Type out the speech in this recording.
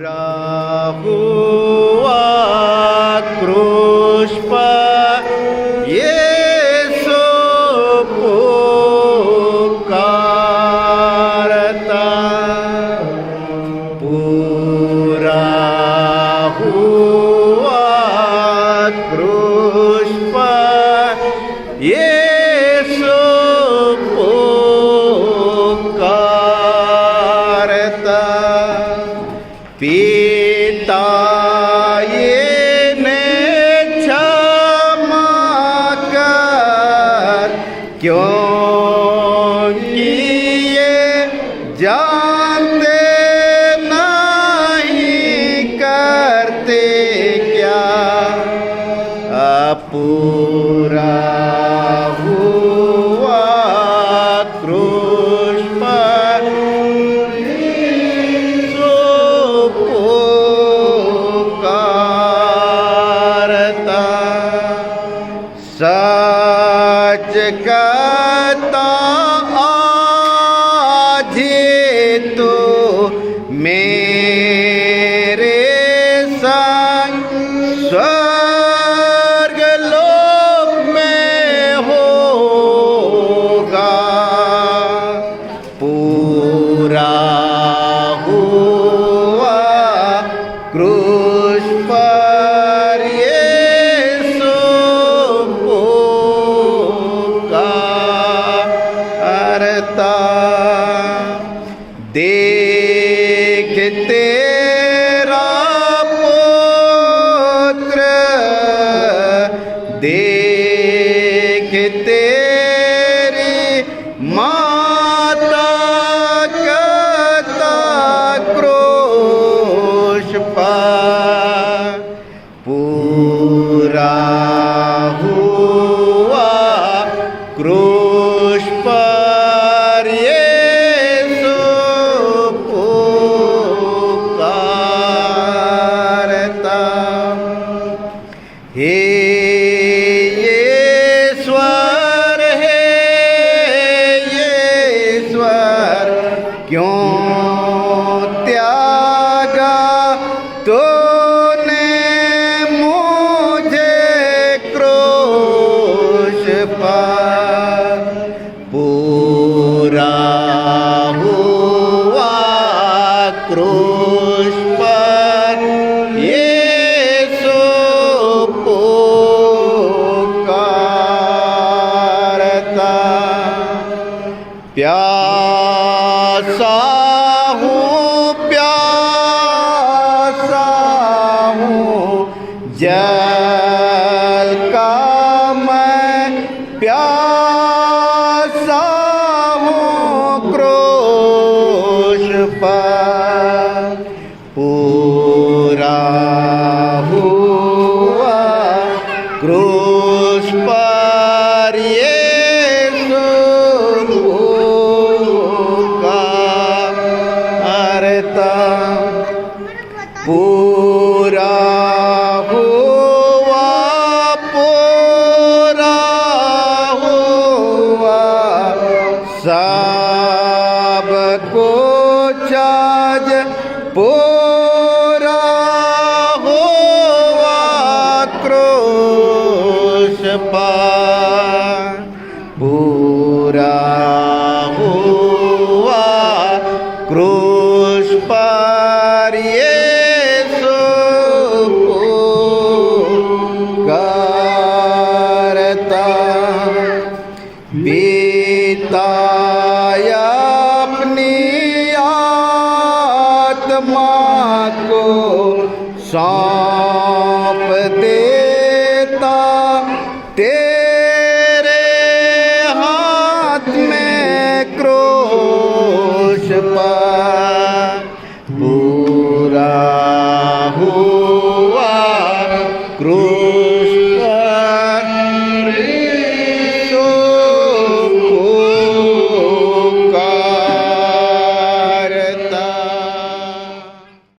पूरा हुआ क्रूस पर यीशु पुकारता। पूरा हुआ क्रूस पर यीशु पुकारता। पिता ने क्षमा कर, क्योंकि ये जानते नहीं करते क्या। पूरा हुआ क्रूस पर यीशु पुकारता। सच कहता आज तो मेरे संग स्वर्ग लोक में होगा। पूरा हुआ क्रूस पर यीशु पुकारता। देख तेरा पुत्र, देख तेरी माता कता क्रूस पर। पूरा हुआ क्रूस पर यीशु पुकारता। हे ईश्वर, हे ईश्वर, क्यों त्यागा तूने मुझे क्रूस पर। पूरा हुआ क्रूस पर यीशु पुकारता। प्यासा हूँ जल का मैं, प्यासा हूँ क्रूस पर। पूरा हुआ क्रूस पर यीशु पुकारता। पूरा हुआ, पूरा हुआ, सब कुछ आज पूरा हुआ क्रूस पर। पूरा हुआ क्रूस पर यीशु पुकारता। पिता अपनी आत्मा को सौंप देता, तेरे हाथ में क्रूस पर। पूरा हुआ क्रूस